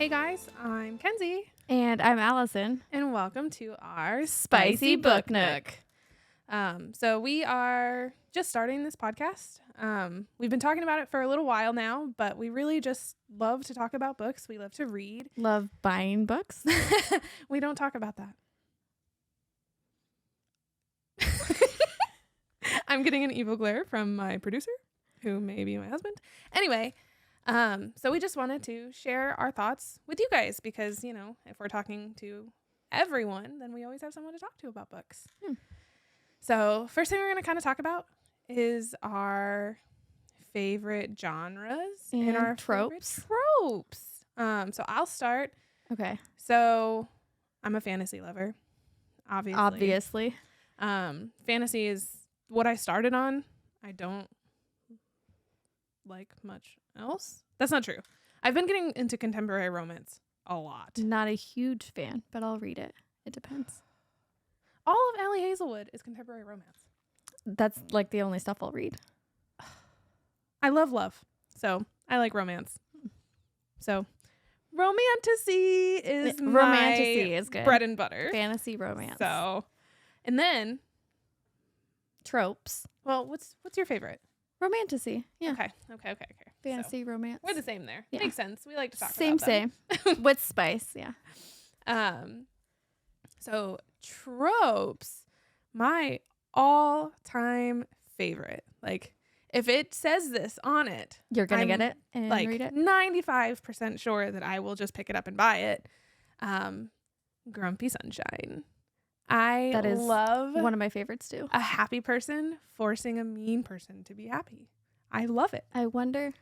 Hey guys, I'm Kenzie, And I'm Allison. and welcome to our Spicy Book Nook. So we are just starting this podcast. We've been talking about it for a little while now, but we really just love to talk about books. We love to read. Love buying books. We don't talk about that. I'm getting an evil glare from my producer, who may be my husband. Anyway, so we just wanted to share our thoughts with you guys because, you know, if we're talking to everyone, then we always have someone to talk to about books. So first thing we're going to kind of talk about is our favorite genres and our tropes. Tropes. So I'll start. Okay. So I'm a fantasy lover, obviously. Fantasy is what I started on. I don't like much else. That's not true. I've been getting into contemporary romance a lot. Not a huge fan, but I'll read it. It depends. All of Allie Hazelwood is contemporary romance. That's like the only stuff I'll read. I love. So I like romance. So romantasy is Romantasy is good. bread and butter. Fantasy romance. So, and then, tropes. well, what's your favorite? Romantasy. Yeah. Okay. Fantasy romance. We're the same there. Yeah. Makes sense. We like to talk Same. about them. With spice. Yeah. So tropes, my all-time favorite. Like, if it says this on it, You're going to I'm get it and like read it? 95% sure that I will just pick it up and buy it. Grumpy Sunshine. That is love one of my favorites too. a happy person forcing a mean person to be happy. I love it. I wonder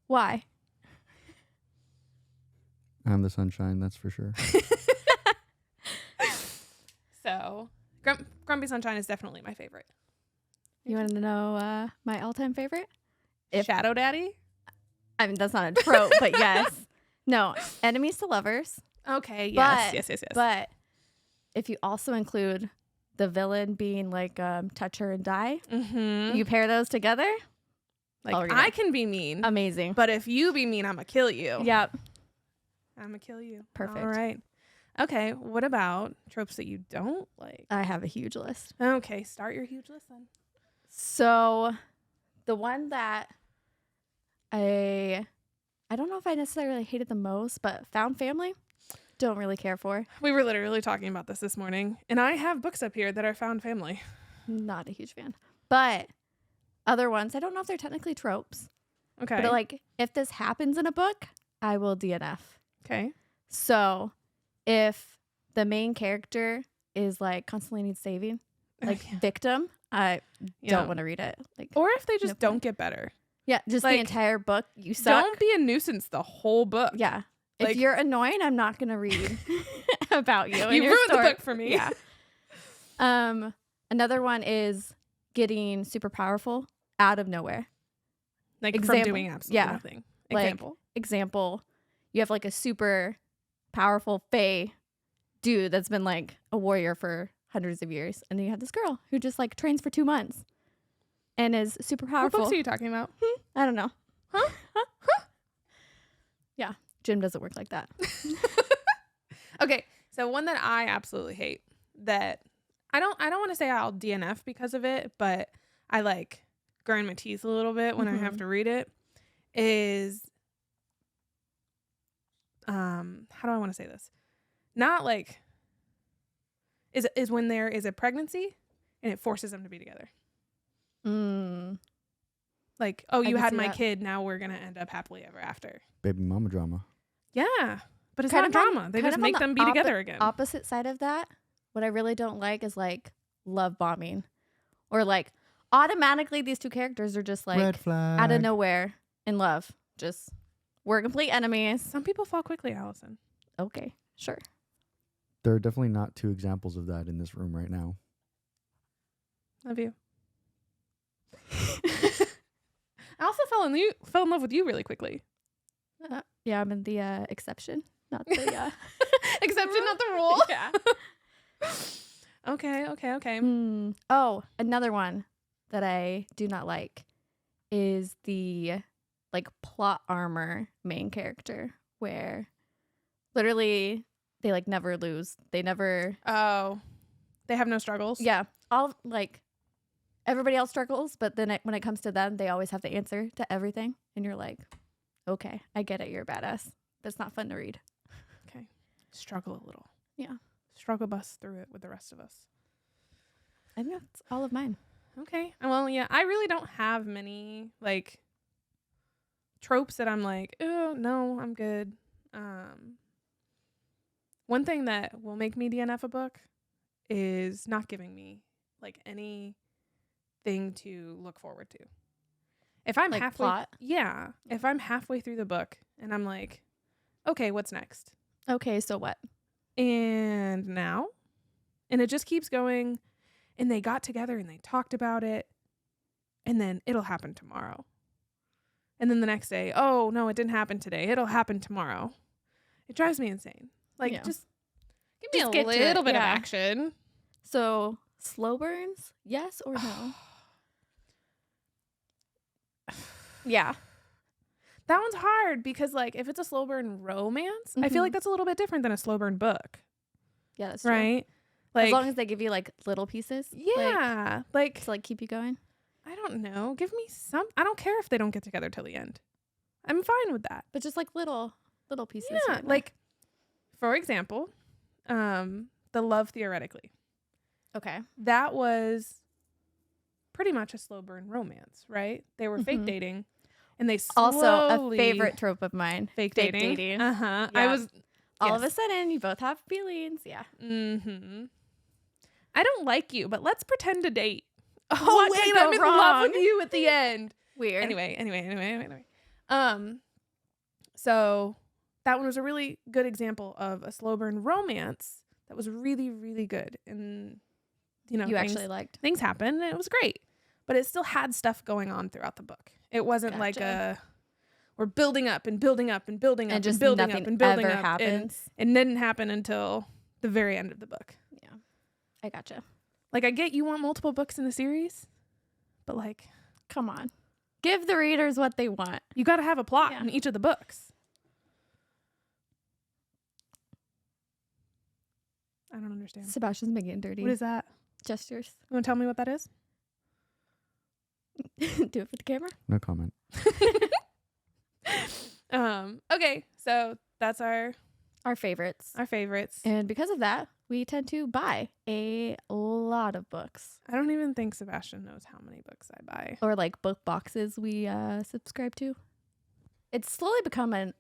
why. I'm the sunshine, that's for sure. So Grumpy Sunshine is definitely my favorite. You want to know my all-time favorite? Shadow Daddy? I mean, that's not a trope, but yes. No, enemies to lovers. Okay, But- yes. But if you also include the villain being like touch her and die, Mm-hmm. you pair those together. I'll Like, read I it. can be mean, Amazing. but if you be mean, I'm going to kill you. Yep. I'm going to kill you. Perfect. All right. Okay, what about tropes that you don't like? I have a huge list. Okay, start your huge list then. So the one that I don't know if I necessarily hated the most, but found family, don't really care for. We were literally talking about this morning, and I have books up here that are found family. Not a huge fan. But other ones, I don't know if they're technically tropes. Okay. But like if this happens in a book, I will DNF. Okay. So if the main character is like constantly needs saving, like victim, I don't want to read it. Like, Or if they just No don't point. get better. yeah, just like, the entire book, you suck. Don't be a nuisance the whole book. Yeah. Like- If you're annoying, I'm not going to read about you. and You your ruined the story. book for me. Yeah. Another one is getting super powerful out of nowhere. Like from Example. doing absolutely Yeah. nothing. Like- Example. Example, you have like a super powerful fae dude that's been like a warrior for hundreds of years. And then you have this girl who just like trains for 2 months and is super What powerful. books are you talking about? I don't know. Huh? Yeah. Gym doesn't work like that. Okay, so one that I absolutely hate that I don't want to say I'll DNF because of it, but I like grind my teeth a little bit when I have Mhm. to read it is how do I want to say this? Not like is when there is a pregnancy and it forces them to be together. Like, oh, I you can had see my that. kid, now we're gonna end up happily ever after. Baby mama drama. Yeah, but it's Kind not of on- drama. They kind just of on make the them be together again. Opposite side of that, what I really don't like is like love bombing or like automatically these two characters are just like Red flag. out of nowhere in love. Just we're complete enemies. Some people fall quickly, Allison. Okay, sure. There are definitely not two examples of that in this room right now. Love you. I also fell in love with you really quickly. Yeah, I'm in the exception, not the Exception, not the rule. Yeah. Okay. Oh, another one that I do not like is the like plot armor main character where Literally, they like never lose. They never. Oh, they have no struggles. Yeah, all like everybody else struggles, but then when it comes to them, they always have the answer to everything, and you're like, okay, I get it. You're a badass. But it's not fun to read. Okay. Struggle a little. Yeah. Struggle bus through it with the rest of us. I think that's all of mine. Okay. Well, yeah, I really don't have many like tropes that I'm like, oh no, I'm good. One thing that will make me DNF a book is not giving me like anything to look forward to. If I'm Like halfway, plot? yeah, if I'm halfway through the book and I'm like, okay, what's next? Okay, so what? And now, and it just keeps going, and they got together and they talked about it, and then it'll happen tomorrow. And then the next day, oh no, it didn't happen today. It'll happen tomorrow. It drives me insane. Like, Yeah. just give me Just a get to it, little bit of yeah. action. So slow burns, yes or no? Yeah. That one's hard because, like, if it's a slow burn romance, I feel Mhm. like that's a little bit different than a slow burn book, Yeah, that's true. right? Like, As long as they give you like little pieces. yeah, like To like keep you going. I don't know. Give me some. I don't care if they don't get together till the end. I'm fine with that. But just like little pieces. Yeah, here and there. like for example, the Love Theoretically. okay. That was pretty much a slow burn romance, right? They were fake Mhm. dating, and they Also slowly a favorite trope of mine. fake fake dating. dating. Uh-huh. I Yeah. was All of a yes. sudden you both have feelings. Yeah. Mm-hmm. I don't like you, but let's pretend to date. Oh What wait, could I'm go in love with wrong? you at the end. Weird. Anyway. So that one was a really good example of a slow burn romance that was really, really good. And, you know, you things, actually liked. things happened and it was great. But it still had stuff going on throughout the book. It wasn't like Gotcha. we're building up and building up and building up And just and building nothing up and building ever up. happens. And it didn't happen until the very end of the book. Yeah. I gotcha. Like, I get you want multiple books in a series, but like, Come on. Give the readers what they want. you got to have a plot Yeah. in each of the books. I don't understand. Sebastian's making it dirty. What is that? Gestures. You want to tell me what that is? Do it for the camera. No comment. Okay, so that's our Our favorites. favorites. And because of that, we tend to buy a lot of books. I don't even think Sebastian knows how many books I buy. Or like book boxes we subscribe to. It's slowly become a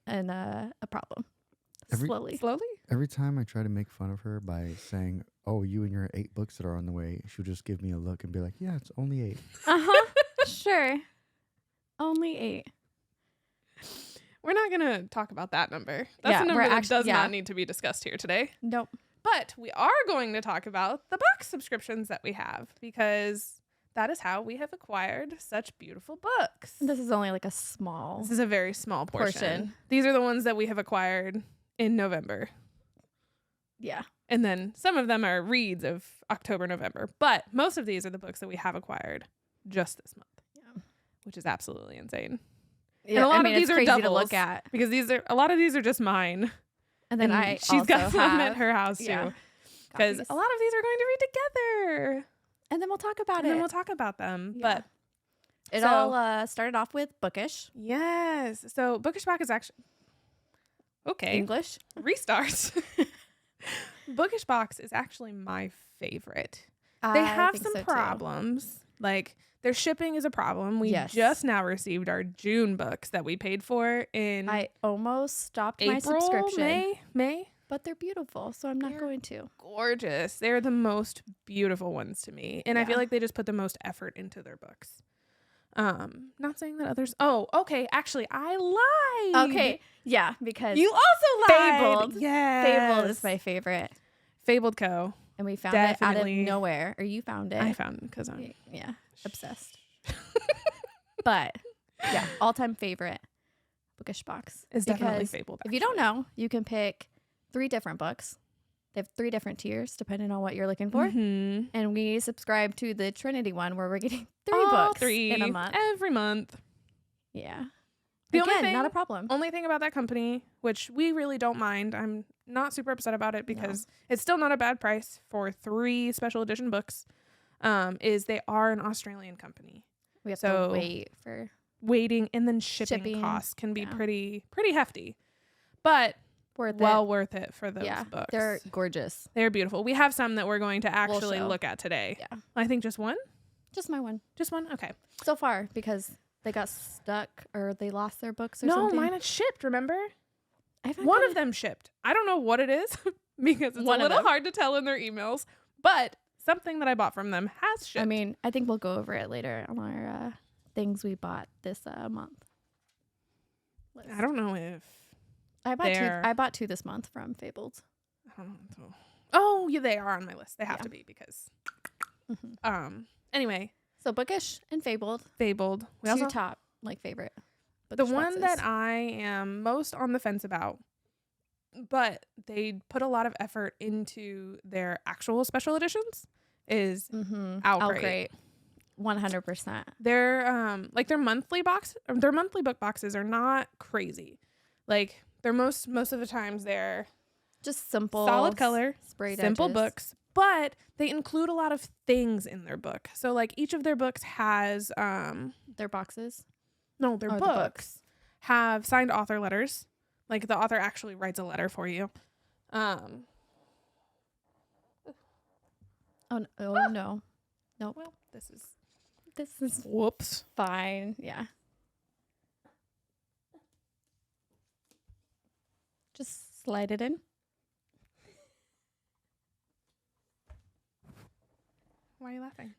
problem. Every- Slowly? Every time I try to make fun of her by saying, "Oh, you and your 8 books that are on the way," she'll just give me a look and be like, "Yeah, it's only 8." Uh-huh. Sure. Only 8. We're not going to talk about that number. That's Yeah, a number we're that actu- does yeah. not need to be discussed here today. Nope. But we are going to talk about the book subscriptions that we have because that is how we have acquired such beautiful books. This is only like a small. This is a very small portion. Portion. These are the ones that we have acquired in November. Yeah. And then some of them are reads of October, November. But most of these are the books that we have acquired just this month. Yeah. Which is absolutely insane. Yeah, a lot of it's these are crazy to doubles. look at. Because a lot of these are just mine. And then I she's also got some have, at her house yeah, too. Because copies. a lot of these are going to read together. And then we'll talk about And it. then we'll talk about them. Yeah. But It so- all started off with Bookish. yes. So Bookish Box is actually okay. English. Restart. Bookish Box is actually my favorite. They I have think some so, too. problems. Like their shipping is a problem. We Yes. just now received our June books that we paid for in I almost stopped April, my subscription. May. But they're beautiful, so I'm not They're going to. Gorgeous. They're the most beautiful ones to me. And I feel Yeah. like they just put the most effort into their books. Not saying that others. Oh, okay. Actually, I lied. Okay. Yeah, because You also lied. Fabled. Yes. Fabled is my favorite. Fabled Co. And we found it out Definitely. of nowhere. Or you found it. I found because I'm Yeah. Obsessed. But yeah, all-time favorite Bookish Box. It's definitely Because Fabled. if you don't know, you can pick 3 different books. They have 3 different tiers depending on what you're looking for. Mm-hmm. And we subscribe to the Trinity one where we're getting 3 All books 3 in a month. every month. Yeah. The Again, only thing, not a problem. only thing about that company, which we really don't mind, I'm not super upset about it because it's still not a bad price for 3 special edition books, is they are an Australian company. We have So to wait for waiting and then shipping costs can be pretty hefty, but worth it for those books. They're gorgeous. They're beautiful. We have some that we're going to actually look at today. Yeah. I think just one? Just my one. Just one? Okay. So far, because they got stuck or they lost their books or no, something. mine is shipped, remember? One One of them shipped. I don't know what it is because it's a little hard to tell in their emails, but something that I bought from them has shipped. I mean, I think we'll go over it later on our things we bought this month. I don't know if I bought 2 this month from Fabled. I don't know. Oh, yeah, they are on my list. They have to be because anyway. So Bookish and Fabled. We 2 also top favorite. The one that I am most on the fence about, but they put a lot of effort into their actual special editions, is Owlcrate. 100%. Their monthly book boxes are not crazy. Like they're most of the times they're just simple, solid color, sprayed simple edges. books, but they include a lot of things in their book. So like each of their books has their boxes. No, their books have signed author letters. Like the author actually writes a letter for you. No. Nope. Well, this is whoops. Fine. Yeah. Just slide it in. Why are you laughing?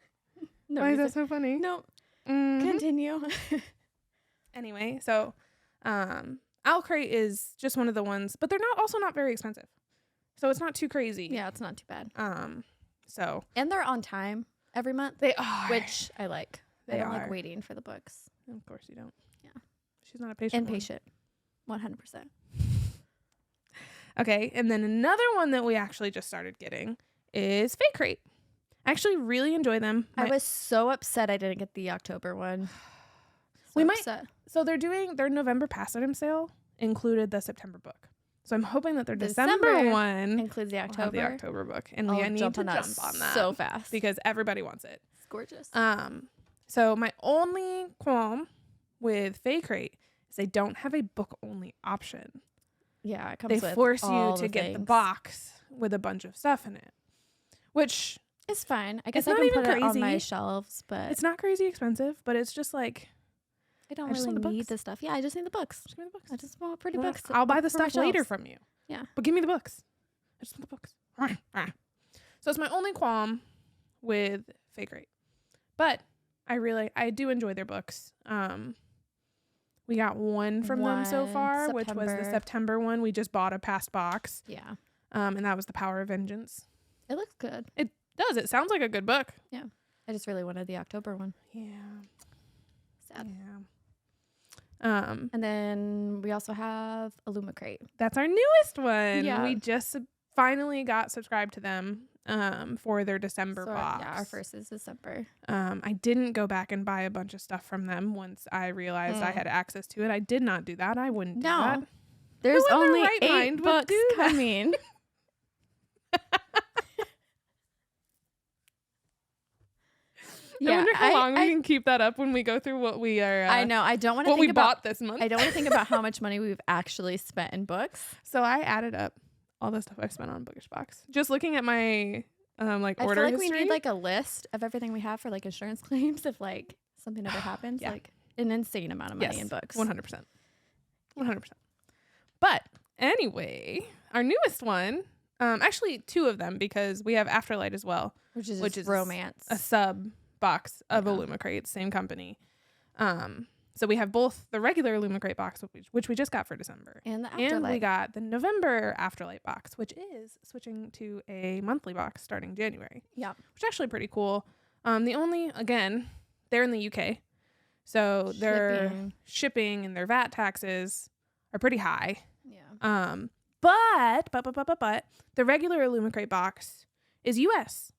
No Why is reason. that so funny? No. Mm-hmm. Continue. Anyway, so Owlcrate is just one of the ones, but they're also not very expensive. So it's not too crazy. Yeah, it's not too bad. So and they're on time every month. They are, which I like. They I don't are. like waiting for the books. Of course you don't. Yeah. She's not a patient. Impatient. 100%. Okay, and then another one that we actually just started getting is Fake Crate. I actually really enjoy them. I was so upset I didn't get the October one. So they're doing their November pass item sale included the September book. So I'm hoping that their December one includes the October. Will have the October book, and I need to jump on that so fast because everybody wants it. It's gorgeous. So my only qualm with Fake Crate is they don't have a book only option. Yeah, it comes they with force all you to the get things. the box with a bunch of stuff in it, which is fine. I guess it's I not can even put it on crazy. my shelves, but it's not crazy expensive. But it's just like I don't just really want the need books. the stuff. Yeah, I just need the books. Just give me the books. I just want pretty Well, books. I'll buy the for my stuff later shelves. from you. Yeah, but give me the books. I just want the books. So it's my only qualm with Fake Crate, but I do enjoy their books. We got one from them so far, which was the September one. We just bought a past box. Yeah. And that was The Power of Vengeance. It looks good. It does. It sounds like a good book. Yeah. I just really wanted the October one. Yeah. Sad. Yeah. And then we also have Illumicrate. That's our newest one. Yeah. We just finally got subscribed to them for their December box. Yeah, our first is December. I didn't go back and buy a bunch of stuff from them once I realized I had access to it. I did not do that. I wouldn't do that. There's Who in their only right 8 mind would books do that? coming. I wonder how long we can keep that up when we go through what we are. I know. I don't want to what think we about bought this month. I don't want to think about how much money we've actually spent in books. So I added up all the stuff I've spent on Bookish Box. Just looking at my order I feel like history. we need like a list of everything we have for like insurance claims if like something ever happens. Yeah. Like an insane amount of money in books. 100%. 100%. But anyway, our newest one, actually 2 of them because we have Afterlight as well, which is romance, a sub box of Illumicrate, same company. So we have both the regular Illumicrate box, which we just got for December, and the Afterlight. And we got the November Afterlight box, which is switching to a monthly box starting January. Yeah, which is actually pretty cool. They're in the UK, so their shipping and their VAT taxes are pretty high. Yeah. But the regular Illumicrate box is US.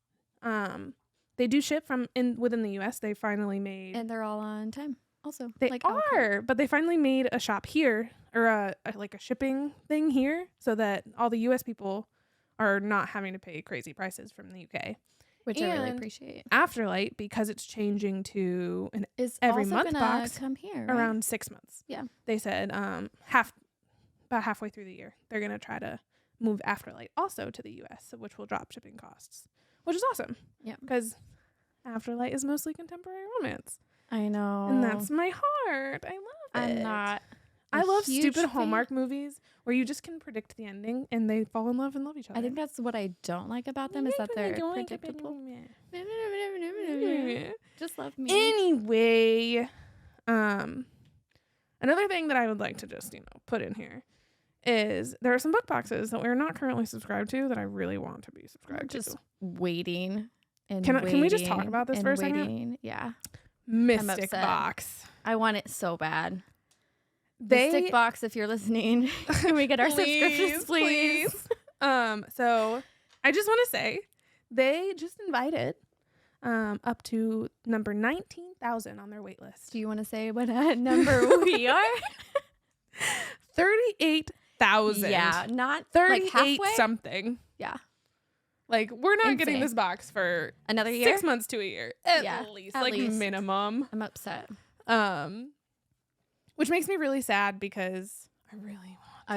They do ship within the US. They finally made, and they're all on time. also. They like Alcott. are, but they finally made a shop here, or like a shipping thing here, so that all the U.S. people are not having to pay crazy prices from the UK. Which I really And appreciate. Afterlight, because it's changing to an Is every also month gonna box come here, right? around 6 months. Yeah. They said about halfway through the year, they're going to try to move Afterlight also to the U.S., which will drop shipping costs, which is awesome. Yeah. Because Afterlight is mostly contemporary romance. I know. And that's my heart. I love it. I'm not. I love huge stupid fan. Hallmark movies where you just can predict the ending and they fall in love and love each other. I think that's what I don't like about them is that they're predictable. Just love me. Anyway, another thing that I would like to just, put in here is there are some book boxes that we're not currently subscribed to that I really want to be subscribed just to. waiting and Can we just talk about this for a second? second? Yeah. Mystic upset. Box. I want it so bad. They Mystic Box, if you're listening, can we get our subscriptions, please? So I just want to say they just invited up to number 19,000 on their wait list. Do you want to say what number we are? 38,000. Yeah, not 38 like halfway. something. Yeah, Like we're not getting Insane. this box for another year. 6 months to a year at least, at like least. minimum. I'm upset. Which makes me really sad because I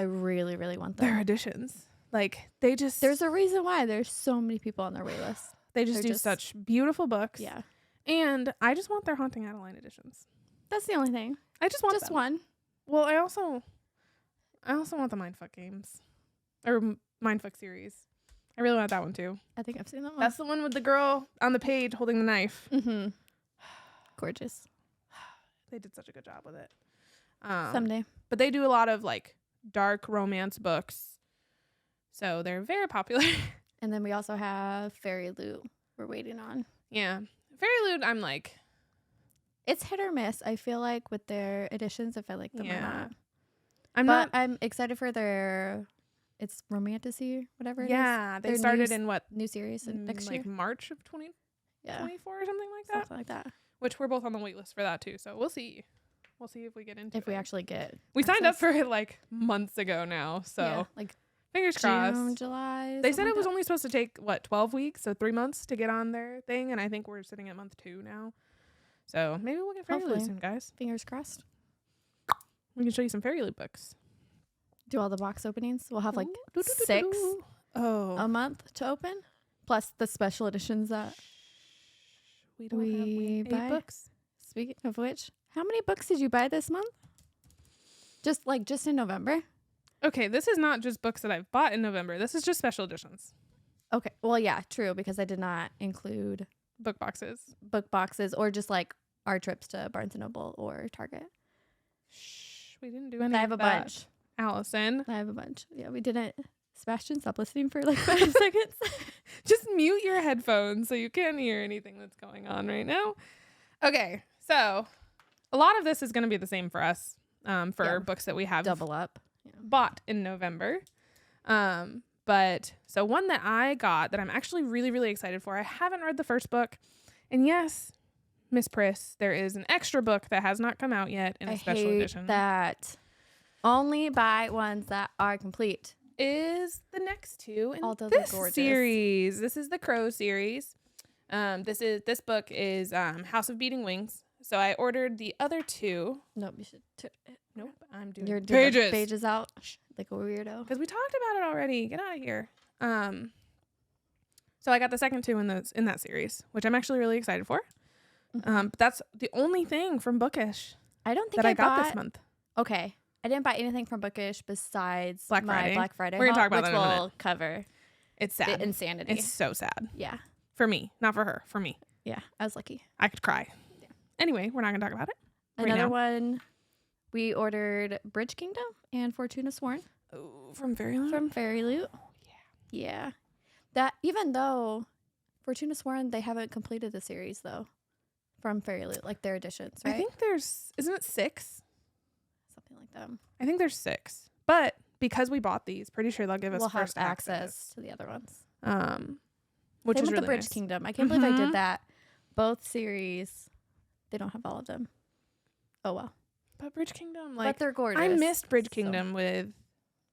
really, really want them. their editions. Like they just There's a reason why there's so many people on their wait list. they just they're do just- such beautiful books. Yeah, And I just want their Haunting Adeline editions. that's the only thing. I just want Just them. one. Well, I also want the Mindfuck games or Mindfuck series. I really want that one too. I think I've seen that one. That's the one with the girl on the page holding the knife. Mm-hmm. Gorgeous. They did such a good job with it. Someday. But they do a lot of like dark romance books, so they're very popular. And then we also have Fairy Loot we're waiting on. Yeah, Fairy Loot. I'm like, It's hit or miss. I feel like with their editions, if I like them or Yeah. not. I'm But not. I'm excited for their, it's Romantasy, whatever it is. Yeah, they Their started new in what New series next like year. March of 2024 Yeah. or something like that. Something like that. Which we're both on the wait list for that too. So we'll see. We'll see if we get into it. If we actually get. We signed up access. for it like months ago now. So Yeah, like fingers June, crossed. July. They said something it was like only supposed to take 12 weeks, so 3 months to get on their thing, and I think we're sitting at month 2 now. So maybe we'll get Fairy Loot Hopefully. soon, guys. that. Fingers crossed. We can show you some Fairy Loot books. Do all the box openings. We'll have like Ooh, doo, doo, doo, doo, 6 doo. Oh, a month to open, plus the special editions that. we don't have we 8 buy- books. Speaking of which, how many books did you buy this month? Just in November. Okay, this is not just books that I've bought in November. This is just special editions. Okay. Well, yeah, true, because I did not include Book boxes. book boxes or just like our trips to Barnes & Noble or Target. Shh, we didn't do any I have of a that. bunch. Allison, I have a bunch. Yeah, we didn't. Sebastian, stop listening for like 5 seconds. just mute your headphones so you can't hear anything that's going on right now. Okay, so a lot of this is going to be the same for us for Yeah. books that we have Double up. Yeah. bought in November. But so one that I got that I'm actually really, really excited for. I haven't read the first book. And yes, Miss Priss, there is an extra book that has not come out yet in a I special hate edition. that. Only buy ones that are complete. Is the next 2 in Although they're this gorgeous. series. This is the Crow series. This book is House of Beating Wings. So I ordered the other 2. Nope, you should. Nope, I'm doing You're pages. pages out like a weirdo. Because we talked about it already. Get out of here. So I got the second 2 in that series, which I'm actually really excited for. But that's the only thing from Bookish I don't think that I got bought, this month. Okay, I didn't buy anything from Bookish besides Black my Friday. Black Friday. We're gonna haul, talk about which that in a minute. will cover It's the sad. insanity. It's so sad Yeah, for me, not for her. For me, yeah. I was lucky. I could cry. Anyway, we're not gonna talk about it. Right Another now. one. We ordered Bridge Kingdom and Fortuna Sworn Oh, from Fairyland. from Fairy Loot. Yeah. That even though Fortuna Sworn, they haven't completed the series though. From Fairy Loot, like their editions, right? I think isn't it 6? Something like that. I think there's 6. But because we bought these, pretty sure they'll give us We'll have first access to the other ones. Which Same is with really the Bridge nice. Kingdom. I can't believe I Mhm. did that. Both series, they don't have all of them. Oh well. But Bridge Kingdom, But like, they're gorgeous. I missed Bridge so- Kingdom with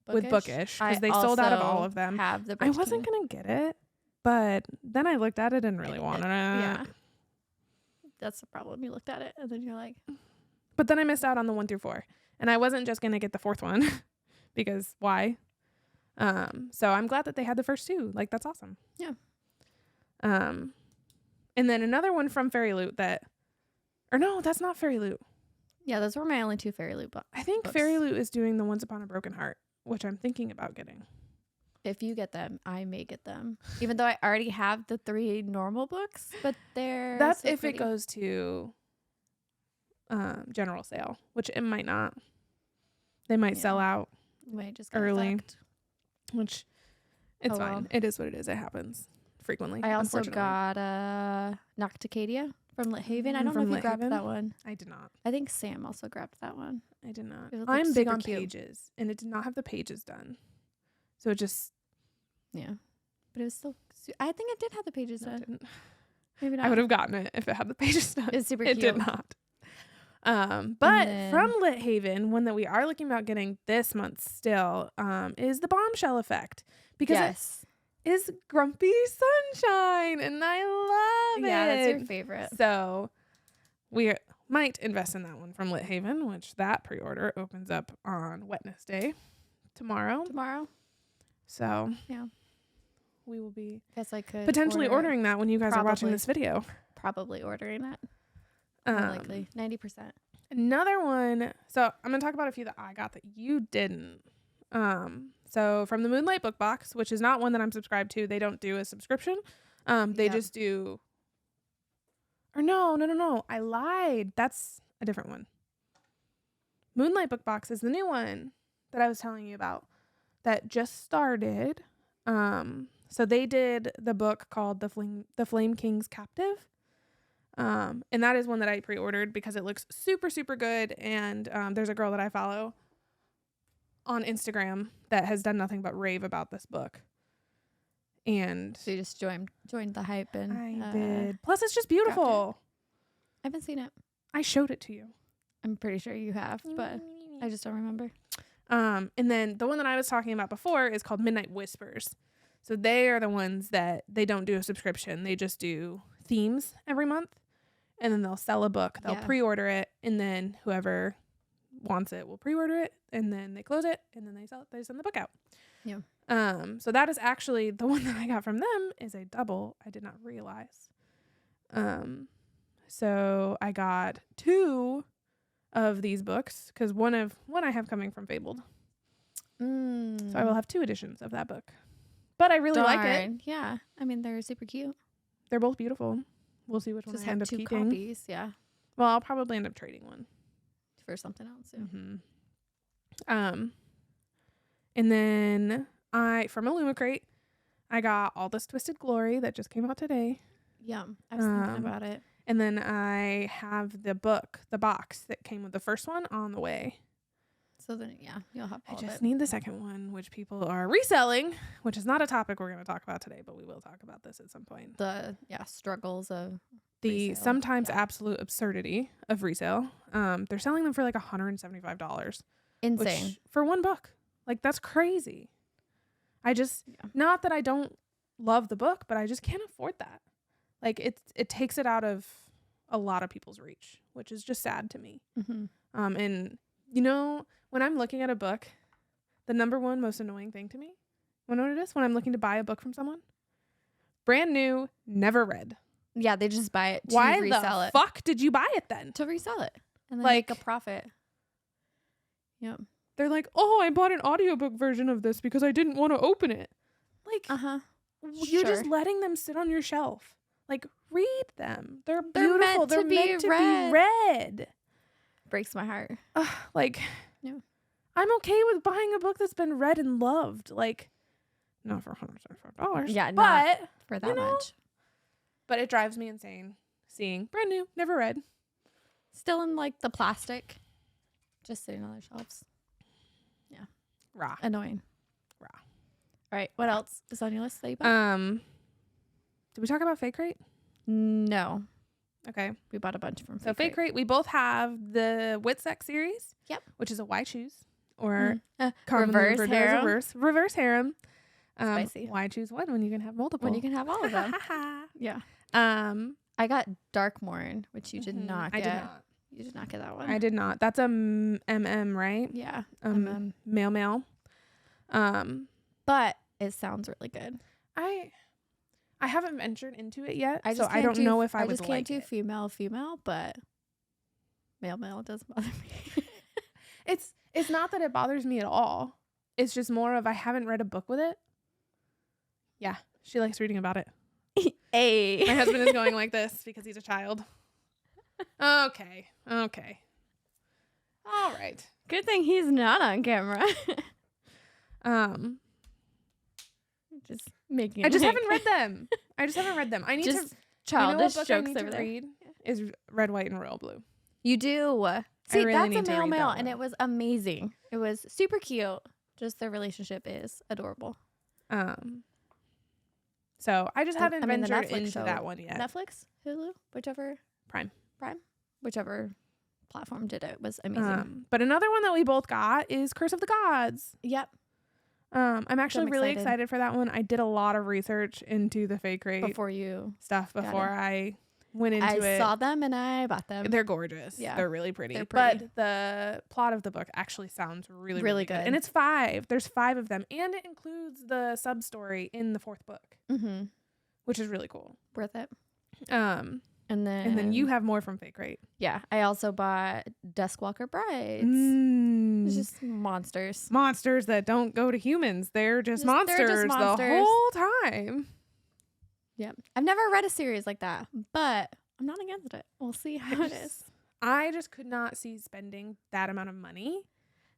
Bookish. Bookish I because they sold out of all also of them. Have the I Bridge wasn't Kingdom. gonna get it, but then I looked at it and really wanted it. Yeah. That's the problem. You looked at it and then you're like, But then I missed out on the 1 through 4, and I wasn't just gonna get the 4th one because why? So I'm glad that they had the first 2. Like, that's awesome. Yeah. And then another one from Fairy Loot or no, that's not Fairy Loot. yeah, those were my only 2 Fairy Loot books. I think books. Fairy Loot is doing the Once Upon a Broken Heart, which I'm thinking about getting. If you get them, I may get them. Even though I already have the 3 normal books, but they're That's so if pretty. it goes to general sale, which it might not. They might Yeah. sell out, Might just get early. fucked. which it's Oh, fine. well. It is what it is. It happens frequently. I also unfortunately. got Nocticadia from Lit Haven. I don't know From if you Lit grabbed Haven? that one. I did not. I think Sam also grabbed that one. I did not. It looked I'm big super on cute. pages, and it did not have the pages done. So it just Yeah. But it was still I think it did have the pages no, it done. didn't. Maybe not. I would have gotten it if it had the pages done. It's super It cute. did not. But then- from Lit Haven, one that we are looking about getting this month still, is the Bombshell Effect, because Yes. it is Grumpy Sunshine, and I love it. Yeah, that's your favorite. So we might invest in that one from Lit Haven, which that pre-order opens up on Wednesday tomorrow. Tomorrow. So Yeah. we will be Guess I could potentially order it. ordering that when you guys are watching Probably. this video. Probably ordering that. More likely. 90%. Another one. So I'm going to talk about a few that I got that you didn't. So from the Moonlight Book Box, which is not one that I'm subscribed to, they don't do a subscription. They Yep. just do. Or no. I lied. That's a different one. Moonlight Book Box is the new one that I was telling you about that just started. So they did the book called The Flame King's Captive. And that is one that I pre-ordered because it looks super, super good. And there's a girl that I follow on Instagram that has done nothing but rave about this book. And So you just joined the hype and I did. Plus, it's just beautiful. I haven't seen it. I showed it to you. I'm pretty sure you have, but I just don't remember. And then the one that I was talking about before is called Midnight Whispers. So they are the ones that they don't do a subscription. They just do themes every month. And then they'll sell a book. They'll Yeah. pre-order it. And then whoever wants it will pre-order it. And then they close it. And then they sell it. They send the book out. Yeah. So that is actually the one that I got from them is a double. I did not realize. So I got 2 of these books because one I have coming from Fabled. So I will have 2 editions of that book. But I really like it. Darn. Yeah. I mean, they're super cute. They're both beautiful. We'll see which one Just I end have up 2 keeping. copies. Yeah. Well, I'll probably end up trading one. For something else. Yeah. Mm-hmm. And then from Illumicrate, I got All This Twisted Glory that just came out today. Yum. I was thinking about it. And then I have the box that came with the first one on the way. So then, yeah, you'll have I all of just it. need the second one, which people are reselling, which is not a topic we're going to talk about today, but we will talk about this at some point. The struggles of The resale. sometimes Yeah. absolute absurdity of resale. They're selling them for like $175. insane. Which, for one book. Like, that's crazy. Not that I don't love the book, but I just can't afford that. Like, it takes it out of a lot of people's reach, which is just sad to me. Mm-hmm. And you know, when I'm looking at a book, the number one most annoying thing to me, you know what it is? When I'm looking to buy a book from someone, brand new, never read. Yeah, they just buy it to Why resell the it. fuck did you buy it then? To resell it and then Like- make a profit. Yep. They're like, oh, I bought an audiobook version of this because I didn't want to open it. Like, Uh-huh. you're just sure. letting them sit on your shelf. Like, read them. They're They're beautiful. meant to They're be meant to read. be read. Breaks my heart. Like, Yeah. I'm okay with buying a book that's been read and loved. Like, not for $175. Yeah, but not for that you know, much. but it drives me insane seeing brand new, never read. Still in like the plastic. Just sitting on their shelves. Rah. Annoying. Rah. All right. What else is on your list that you bought? Did we talk about Fake Rate? No. Okay. We bought a bunch from So Fake Fake Crate, we both have the Witsex series. Yep. Which is a Why Choose or Reverse referred to as harem. reverse harem. Spicy. Why choose one when you can have multiple? When you can have all of them. Yeah. Um, I got Darkmorn, which you did not I get. did not. You did not get that one. I did not. That's a MM, right? Yeah. Male. But it sounds really good. I haven't ventured into it yet, I so just I don't know if I would just can't like do it. female, but male doesn't bother me. It's not that it bothers me at all. It's just more of I haven't read a book with it. Yeah, she likes reading about it. Hey. My husband is going like this because he's a child. Okay. All right. Good thing he's not on camera. Just making. I just haven't read them. I need just to. childish book jokes I need over to there. read is Red, White, and Royal Blue. You do. See, really need that's to a read male, that and one. it was amazing. It was super cute. Just their relationship is adorable. So I just haven't I mean, the ventured Netflix into show- that one yet. Netflix, Hulu, whichever Prime, whichever platform did it was amazing. But another one that we both got is Curse of the Gods. Yep. I'm actually I'm really excited. excited for that one. I did a lot of research into the Fake Crate Before you, stuff got before I went into I it. saw them and I bought them. They're gorgeous. Yeah. They're really pretty. They're pretty. But the plot of the book actually sounds really, Really really good. good. And it's 5. There's 5 of them. And it includes the sub story in the 4th book, Mm-hmm. which is really cool. Worth it. And And then you have more from Fake Crate. yeah, I also bought Duskwalker Brides. It's just monsters. Monsters that don't go to humans. They're just monsters the monsters. whole time. Yeah, I've never read a series like that, but I'm not against it. We'll see how it is. I just could not see spending that amount of money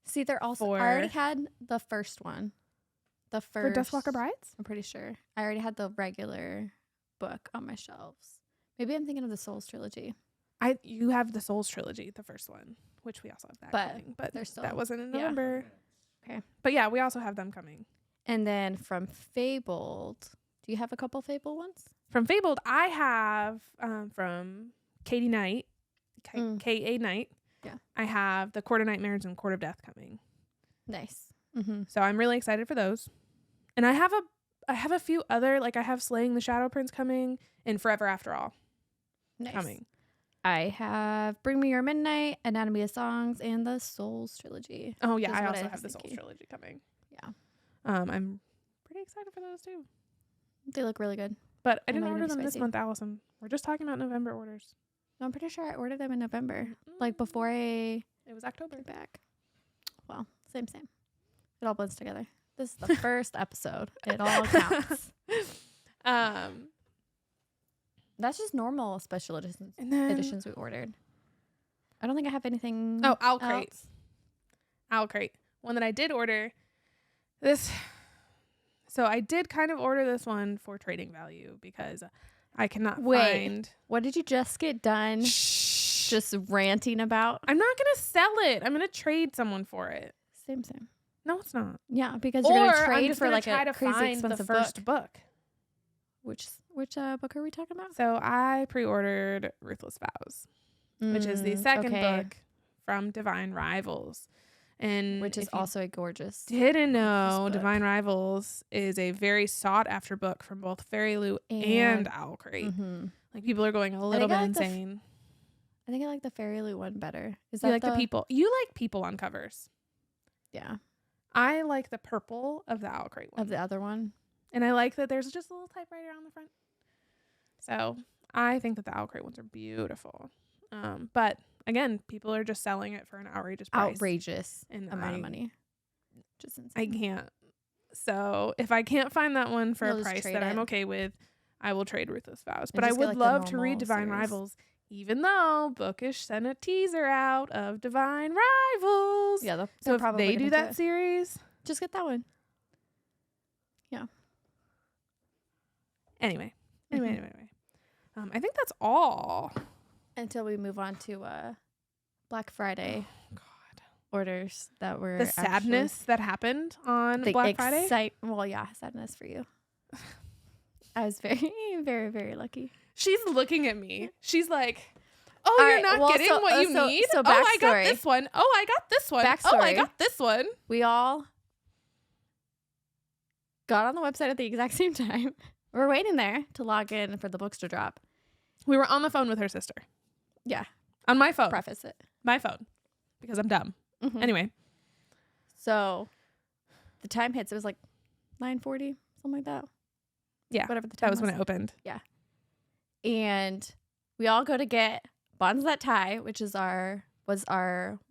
See, they're also. I already had the first one. The for first Dustwalker Brides. I'm pretty sure. I already had the regular book on my shelves. Maybe I'm thinking of the Souls trilogy. You have the Souls trilogy, the first one, which we also have that But coming. But they're still- that wasn't in yeah. November. Okay. But yeah, we also have them coming. And then from Fabled, do you have a couple Fable ones? From Fabled, I have from Katie Knight, K.A. Knight. Yeah. I have the Court of Nightmares and Court of Death coming. Nice. Mm-hmm. So I'm really excited for those. And I have a few other, like I have Slaying the Shadow Prince coming and Forever After All Nice. coming. I have Bring Me Your Midnight, Anatomy of Songs, and the Souls trilogy. Oh yeah, Just I what also I have was the Souls thinking. trilogy coming. Yeah. I'm pretty excited for those too. They look really good. But I And didn't they're order gonna them be this spicy. month, Allison. We're just talking about November orders. No, I'm pretty sure I ordered them in November, like before I It was October. came back. Well, same. It all blends together. This is the first episode. It all counts. That's just normal special editions. And then Editions we ordered. I don't think I have anything. Oh, Owl Crate. else. Owl Crate. One that I did order. This. So I did kind of order this one for trading value because I cannot find. What did you just get done? Shh. Just ranting about? I'm not gonna sell it. I'm gonna trade someone for it. Same. No, it's not. Yeah, because you're gonna I'm trade just for gonna like try a to crazy find expensive the first book. book. Which book are we talking about? So I pre-ordered Ruthless Vows, which is the second book from Divine Rivals, and which is if you also a gorgeous. didn't know, book. Divine Rivals is a very sought after book from both Fairy Loot and Owl Crate. Mm-hmm. Like people are going a little bit I like the insane. I think I like the Fairy Loot one better. Is You that like the people? You like people on covers. Yeah, I like the purple of the Owl Crate one, of the other one. and I like that there's just a little typewriter on the front. So I think that the Owl Crate ones are beautiful. But again, people are just selling it for an outrageous price. Outrageous And amount I- of money. Just insane. I can't. So if I can't find that one for You'll a just price trade that I'm it. okay with, I will trade Ruthless Vows. And But I just get, would like, the love to read normal Divine series. Rivals, even though Bookish sent a teaser out of Divine Rivals. Yeah, So if they do that series, just get that one. anyway. Mhm. I think that's all. Until we move on to Black Friday God, orders that were the sadness that happened on the Black Friday. Well, yeah, sadness for you. I was very, very, very lucky. She's looking at me. She's like, oh, All you're right, not well, getting so- what you so- need? so Oh, I got backstory. this one. Oh, I got this one. Oh, I Backstory. got this one. We all got on the website at the exact same time. We're waiting there to log in for the books to drop. We were on the phone with her sister. Yeah. On my phone. Preface it. My phone. Because I'm dumb. Mhm. Anyway. So the time hits. It was like 9:40, something like that. Yeah. Whatever the time That was when it opened. And we all go to get Bonds That Tie, which was our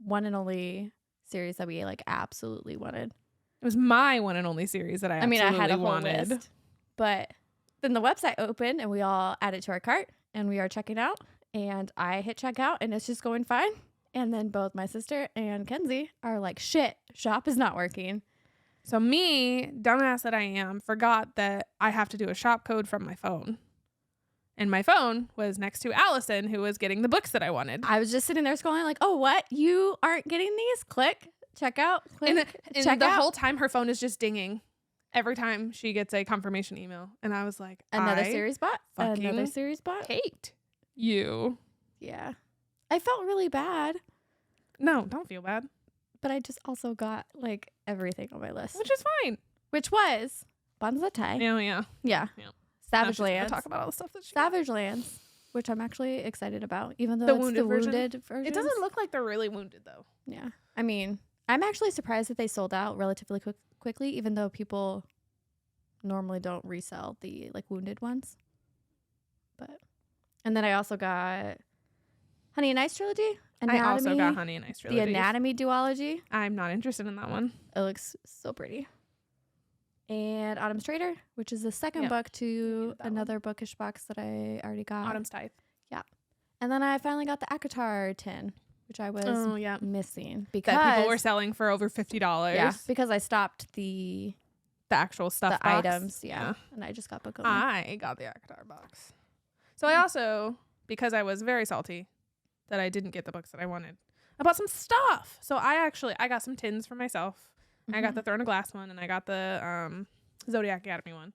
one and only series that we like absolutely wanted. It was my one and only series that I I absolutely had a whole wanted. list, but then the website opened and we all add it to our cart and we are checking out. And I hit checkout and it's just going fine. And then both my sister and Kenzie are like, "Shit, shop is not working." So me, dumbass that I am, forgot that I have to do a shop code from my phone. And my phone was next to Allison, who was getting the books that I wanted. I was just sitting there scrolling like, "Oh, what? You aren't getting these? Click, check out, click, And check the out." whole time her phone is just dinging every time she gets a confirmation email. And I was like, Another I series bot. Another fucking series bot. hate you. Yeah. I felt really bad, No, don't feel bad. but I just also got like everything on my list, Which is fine. which was Bonds That Tie. Yeah, yeah. Yeah. Yeah. Savage Now she's gonna Lands. talk about all the stuff that she Savage Lands, which I'm actually excited about, even though The it's wounded the version? wounded version. It doesn't look like they're really wounded though. Yeah. I mean, I'm actually surprised that they sold out relatively quickly, even though people normally don't resell the like wounded ones. And then I also got Honey and Ice trilogy. I also got Honey and Ice the trilogy. Anatomy duology. I'm not interested in that one. It looks so pretty. And Autumn's Trader, which is the second Yeah. book to needed that one. another bookish box that I already got. Autumn's Tithe. And then I finally got the Akatar tin, which I was Oh yeah. missing because That people were selling for over $50. yeah, because I stopped the actual stuff box. items, yeah, and I just got book only. I got the Akatar box. So I also, because I was very salty that I didn't get the books that I wanted, I bought some stuff. So I got some tins for myself. I got the Throne of Glass one and I got the Zodiac Academy one.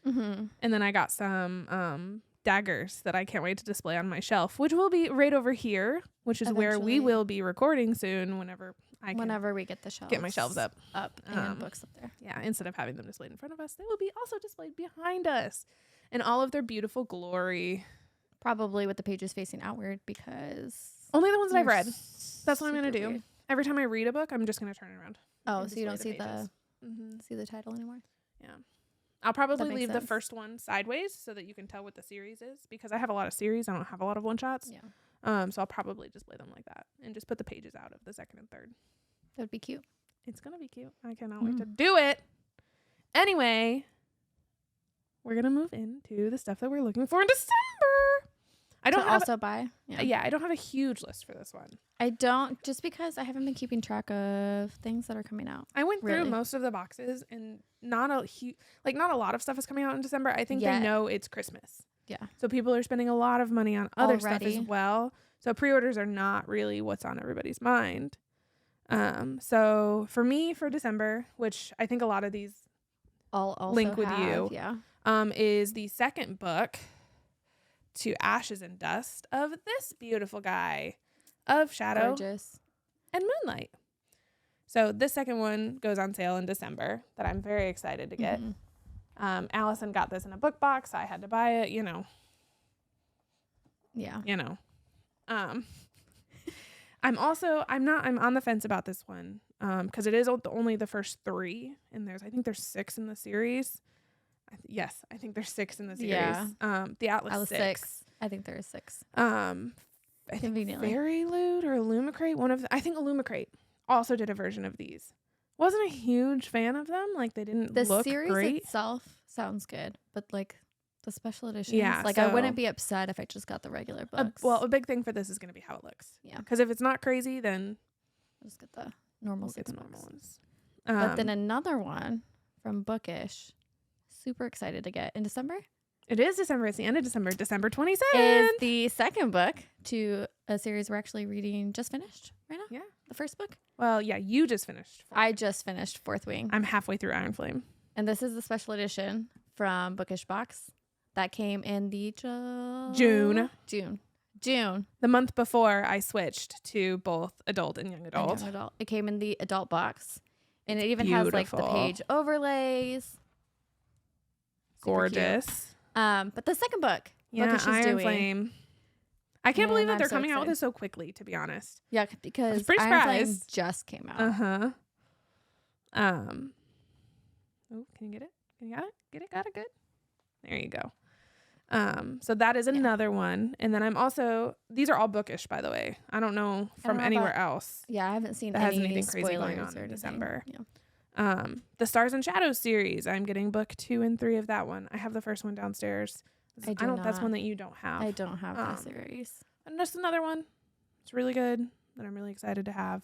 Mm-hmm. And then I got some daggers that I can't wait to display on my shelf, which will be right over here, which is where we Eventually. will be recording soon whenever I can Whenever we get the shelves, get my shelves up. and books up there. Yeah, instead of having them displayed in front of us, they will be also displayed behind us in all of their beautiful glory. Probably with the pages facing outward because Only the ones that I've they're read. That's what I'm gonna super do. weird. Every time I read a book, I'm just gonna turn it around. Oh, and so you don't display see pages. the see the title anymore? I'll probably makes leave the sense. first one sideways so that you can tell what the series is, because I have a lot of series. I don't have a lot of one shots. Yeah, So I'll probably display them like that and just put the pages out of the second and third. that would be cute. It's gonna be cute. I cannot wait to do it. Anyway, we're gonna move into the stuff that we're looking for in December. I don't to have also buy. yeah, I don't have a huge list for this one. I don't, just because I haven't been keeping track of things that are coming out. I went through Really? most of the boxes and not a lot of stuff is coming out in December. I think Yet. they know it's Christmas. Yeah. So people are spending a lot of money on other stuff Already. as well. So pre-orders are not really what's on everybody's mind. So for me, for December, which I think a lot of these I'll also link with have, you. Yeah. Is the second book to Ashes and Dust of this beautiful guy of Shadow Gorgeous. and Moonlight. So this second one goes on sale in December that I'm very excited to get. Mhm. Allison got this in a book box. I had to buy it, Yeah. I'm on the fence about this one. Cause it is only the first 3 and I think there's 6 in the series. Yes, I think there's 6 in the series. Yeah. The Atlas 6. I think there is 6. I think Conveniently. Fairy Loot or Illumicrate. I think Illumicrate also did a version of these. Wasn't a huge fan of them. Like they didn't The look series great. itself sounds good, but like the special editions, Yeah, like I so- wouldn't be upset if I just got the regular books. A big thing for this is going to be how it looks. Yeah. Because if it's not crazy, then I'll just get the normal we'll get 6 the normal books. ones. But then another one from Bookish, super excited to get in December, it is December. It's the end of December. December 27th. is the second book to a series we're actually reading, just finished right now. Yeah. The first book. Well, yeah, you just finished. I just finished Fourth Wing. I'm halfway through Iron Flame. And this is the special edition from Bookish Box that came in the June. June. The month before I switched to both adult and young And adult. young adult. It came in the adult box. And it even has like the Beautiful. page overlays. Super cute. Gorgeous. But the second book, Yeah, Bookish is Iron doing. Flame. I can't believe And that I'm they're so coming out with excited. it so quickly, to be honest. Yeah, because pretty Iron Flame surprised. just came out. Uh-huh. Oh, can you get it? Can you got it? Get it? Got it? Good. There you go. So that is another one. And then I'm also, these are all Bookish, by the way. I don't know from know anywhere about- else Yeah, I haven't seen that has any anything crazy going spoilers on or in anything. December. Yeah. The Stars and Shadows series. I'm getting book 2 and 3 of that one. I have the first one downstairs. I do don't. That's not. one that you don't have. I don't have that Um, series. And just another one. It's really good that I'm really excited to have.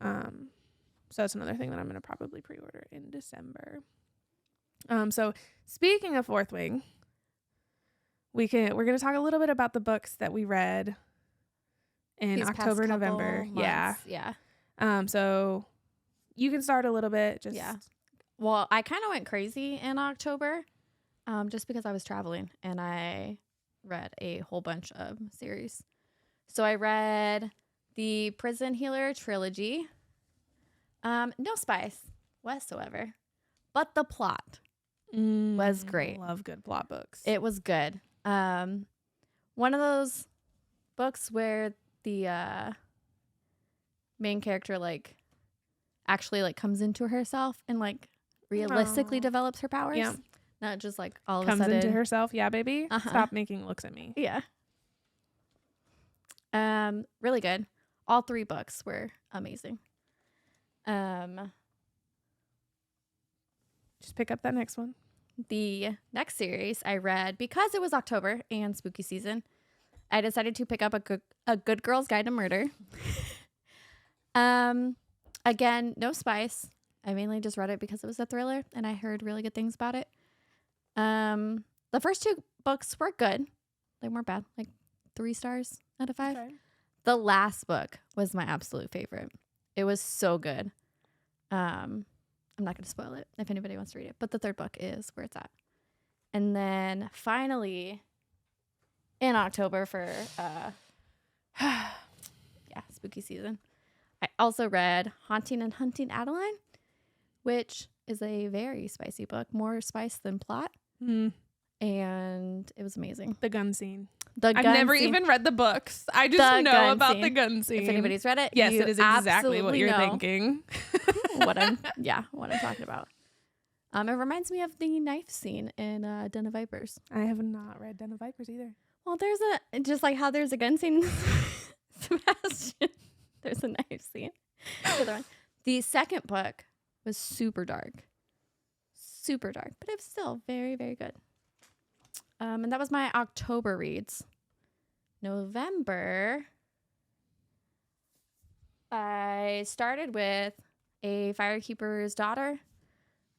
So that's another thing that I'm going to probably pre-order in December. So speaking of Fourth Wing, we're going to talk a little bit about the books that we read in These past October, couple November. Yeah. months, Yeah. So you can start a little bit. Just Yeah. Well, I kind of went crazy in October just because I was traveling and I read a whole bunch of series. So I read the Prison Healer trilogy. No spice whatsoever, but the plot was great. Love good plot books. It was good. One of those books where the main character like actually like comes into herself and like realistically Aw. develops her powers. Yeah. Not just like all Comes of a sudden. into herself. Yeah, baby. Uh-huh. Stop making looks at me. Yeah. Really good. All 3 books were amazing. Just pick up that next one. The next series I read because it was October and spooky season. I decided to pick up a Good Girl's Guide to Murder. Again, no spice. I mainly just read it because it was a thriller and I heard really good things about it. The first 2 books were good. They weren't bad. Like 3 stars out of 5. Okay. The last book was my absolute favorite. It was so good. I'm not going to spoil it if anybody wants to read it, but the 3rd book is where it's at. And then finally in October for spooky season, I also read Haunting and Hunting Adeline, which is a very spicy book, more spice than plot. And it was amazing. The gun scene. I've never even read the books. I just know about the scene. gun scene. If anybody's read it, Yes, you it is exactly what absolutely you're know thinking. what I'm talking about. It reminds me of the knife scene in Den of Vipers. I have not read Den of Vipers either. Well, there's just like how there's a gun scene, Sebastian. There's a knife scene. The other one. The second book was super dark, but it was still very, very good. And that was my October reads. November, I started with A Firekeeper's Daughter.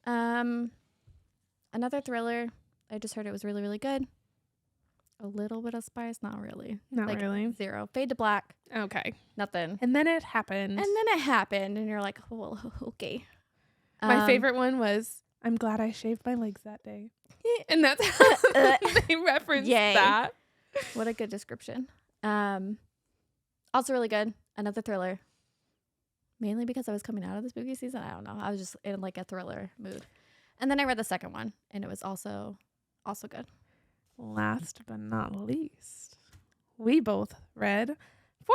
Another thriller. I just heard it was really, really good. A little bit of spice, not really. Not Like, really. 0. Fade to black, Okay. nothing. And then it happened. And then it happened, and you're like, oh, well, okay. My favorite one was, I'm glad I shaved my legs that day. And that's how they referenced Yay. that. What a good description. Also really good. Another thriller. Mainly because I was coming out of the spooky season. I don't know. I was just in like a thriller mood. And then I read the second one, and it was also good. Last but not least, we both read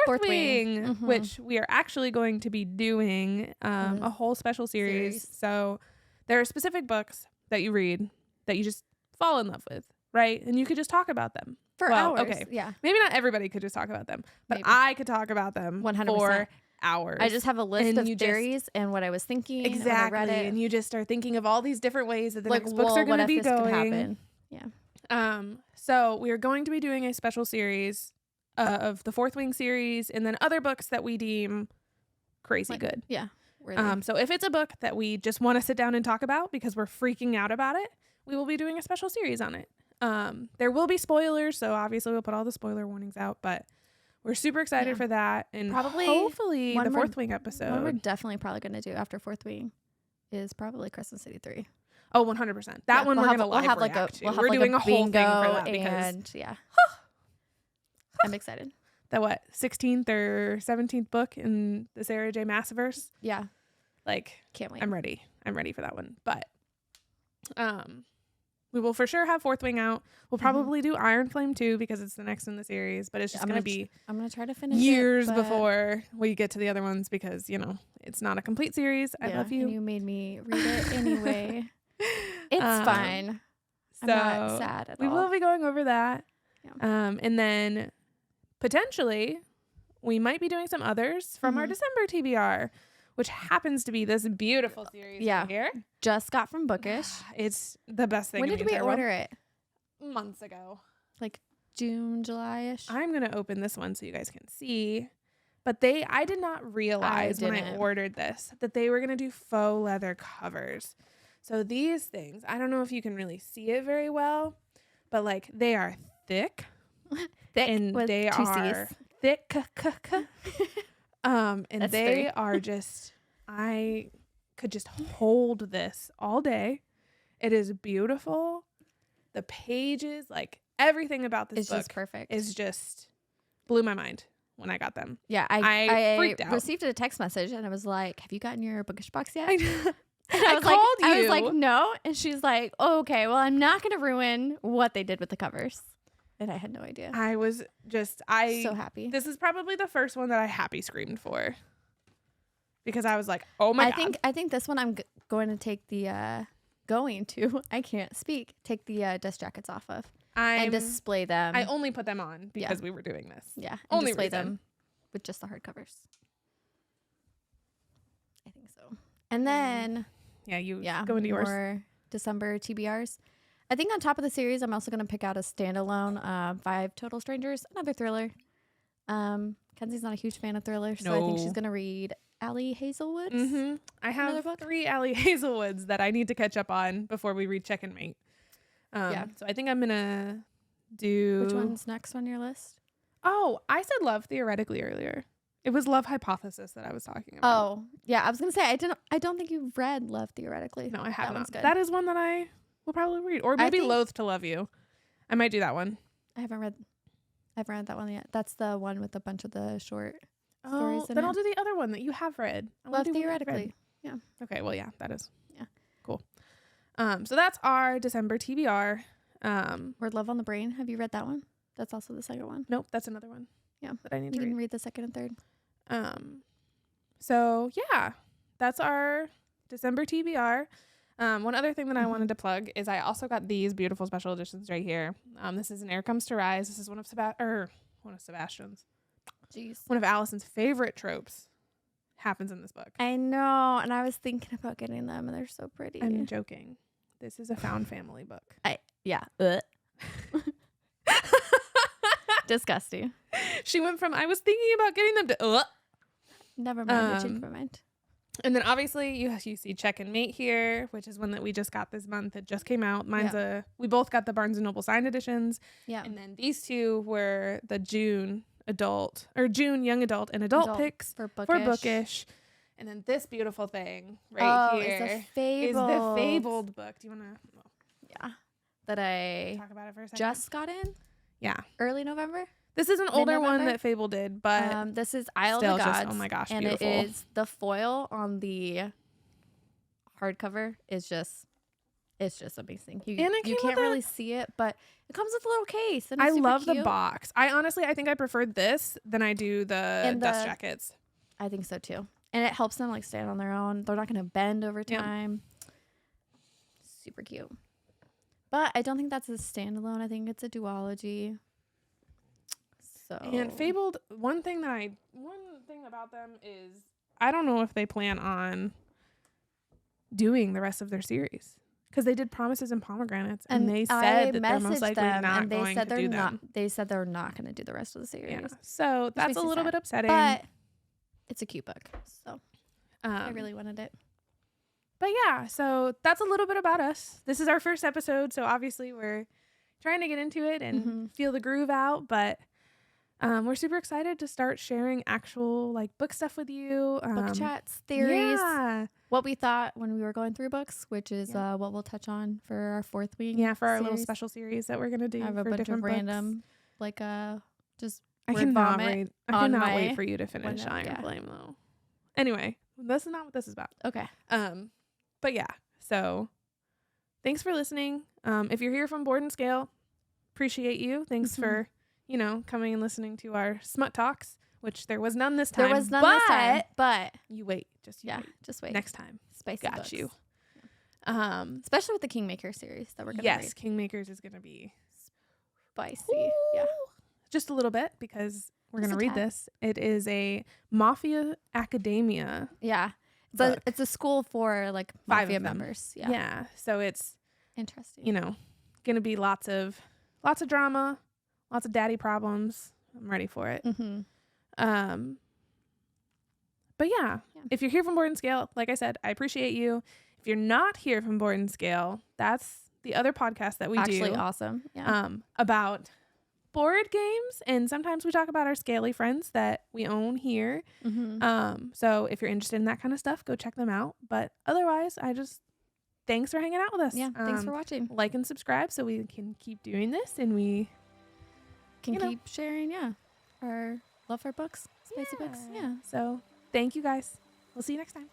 Fourth Wing, Mhm. which we are actually going to be doing a whole special series. So there are specific books that you read that you just fall in love with, right? And you could just talk about them. For Well, hours. okay. Yeah. Maybe not everybody could just talk about them, but Maybe. I could talk about them 100%. for hours. I just have a list And of you just- theories and what I was thinking. Exactly. When I read it. And you just are thinking of all these different ways that the Like, next books well, are going what to if be this could going. happen? Yeah. So we are going to be doing a special series of the Fourth Wing series and then other books that we deem crazy Like, good. Yeah. Worthy. So if it's a book that we just want to sit down and talk about because we're freaking out about it, we will be doing a special series on it. There will be spoilers, so obviously we'll put all the spoiler warnings out, but we're super excited Yeah. for that. And Probably hopefully one the more- Fourth Wing What we're episode. definitely probably going to do after Fourth Wing is probably Crescent City 3. Oh, 100%. That one we're gonna live react to. We're doing a whole thing for that because yeah. I'm excited. the 16th or 17th book in the Sarah J. Massiverse. Yeah. Like, Can't wait. I'm ready for that one. But we will for sure have Fourth Wing out. We'll probably do Iron Flame too because it's the next in the series, but it's just gonna be I'm gonna try to finish years it, before we get to the other ones because, you know, it's not a complete series. I love you. And you made me read it anyway. It's fine. So I'm not sad at all. we will be going over that. Yeah. And then potentially we might be doing some others from our December TBR, which happens to be this beautiful series right here. Just got from Bookish. It's the best thing. When did we order it? Months ago. Like June, July-ish. I'm going to open this one so you guys can see. But I did not realize when I ordered this that they were going to do faux leather covers. So these things, I don't know if you can really see it very well, but like they are thick. Thick and with they two are C's. thick. And That's they 3. are just, I could just hold this all day. It is beautiful. The pages, like everything about this It's book just perfect. is just blew my mind when I got them. Yeah, I freaked out. received a text message and I was like, "Have you gotten your Bookish box yet?" I I was called like, you. I was like, "No," and she's like, "Oh, okay. Well, I'm not gonna ruin what they did with the covers." And I had no idea. I was just, So happy. This is probably the first one that I happy screamed for because I was like, "Oh my god!" I think this one I'm going to take the I can't speak. Take the dust jackets off of and display them. I only put them on because we were doing this. Yeah, and only display reason. them with just the hardcovers. I think so. And then go into yours. More December TBRs. I think on top of the series, I'm also going to pick out a standalone 5 Total Strangers, another thriller. Kenzie's not a huge fan of thrillers, so I think she's going to read Allie Hazelwood's. Mm-hmm. I have 3 Allie Hazelwoods that I need to catch up on before we read Check and Mate. So I think I'm going to do... Which one's next on your list? Oh, I said Love Theoretically earlier. It was Love Hypothesis that I was talking about. Oh, yeah. I was going to say, I don't think you've read Love Theoretically. No, I have that not. One's good. That is one that I will probably read. Or maybe Loath to Love You. I might do that one. I haven't read that one yet. That's the one with a bunch of the short Oh, stories in then it. I'll do the other one that you have read. Love Theoretically. Yeah. Okay, well, yeah, that is. Yeah. Cool. So that's our December TBR. Word Love on the Brain. Have you read that one? That's also the second one. Nope, that's another one. Yeah. That I need You to can read. read the second and third. So yeah, that's our December TBR. One other thing that I wanted to plug is I also got these beautiful special editions right here. This is an Air Comes to Rise. This is one of Sebastian's. Jeez. One of Allison's favorite tropes happens in this book. I know, and I was thinking about getting them, and they're so pretty. I'm joking. This is a found family book. Yeah. Disgusting. She went from I was thinking about getting them to Never mind. Never mind. And then obviously you see Check and Mate here, which is one that we just got this month. It just came out. Mine's we both got the Barnes and Noble signed editions. Yeah. And then these two were the June young adult and adult picks for Bookish. And then this beautiful thing right here is the Fabled book. Do you want to that I talk about it for a second? just got in? Yeah. Early November? This is an older one Mid-November? that Fable did, but This is Isle of still the Gods. just, oh my gosh, and beautiful. it is the foil on the hardcover is just amazing. You can't really see it, but it comes with a little case. And it's I super love the cute. box. I think I preferred this than I do the dust jackets. I think so too. And it helps them like stand on their own. They're not going to bend over Yeah. time. Super cute. But I don't think that's a standalone. I think it's a duology. So And Fabled, one thing about them is I don't know if they plan on doing the rest of their series because they did Promises and Pomegranates and they said that they're most likely not going to do them. They said they're not going to do the rest of the series. Yeah. So that's makes a me little sad. bit upsetting. But it's a cute book. So I um, really wanted it. But yeah, so that's a little bit about us. This is our first episode, so obviously we're trying to get into it and feel the groove out. But we're super excited to start sharing actual like book stuff with you. Book chats, theories, Yeah. what we thought when we were going through books, which is Yeah. what we'll touch on for our fourth week. Yeah, for our little series. special series that we're gonna do I have a for bunch different of books. random, like just I word cannot vomit wait. I on cannot my wait for you to finish OneNote, Iron yeah. Flame though. Anyway, this is not what this is about. Okay. But yeah, so thanks for listening. If you're here from Board and Scale, appreciate you. Thanks Mhm. for, coming and listening to our smut talks, which there was none this time. There was none this time, but you wait. Just yeah, wait. just wait. Next time. Spicy Got books. you. Especially with the Kingmaker series that we're gonna Yes, read. Kingmakers is gonna be Spicy. Yeah. just a little bit because we're Just gonna a read tad. this. It is a Mafia Academia. Yeah. Book. It's a school for like 5 of mafia them. members. Yeah. Yeah. So it's Interesting. gonna be lots of drama, lots of daddy problems. I'm ready for it. Mm-hmm. But yeah, if you're here from Board and Scale, like I said, I appreciate you. If you're not here from Board and Scale, that's the other podcast that we Actually do. awesome. Yeah. About board games, and sometimes we talk about our scaly friends that we own here. Mm-hmm. So if you're interested in that kind of stuff, go check them out. But otherwise, thanks for hanging out with us. Yeah. Thanks for watching. Like and subscribe so we can keep doing this, and we Can keep sharing. Yeah. Our love for books. Spicy books. Yeah. So thank you guys. We'll see you next time.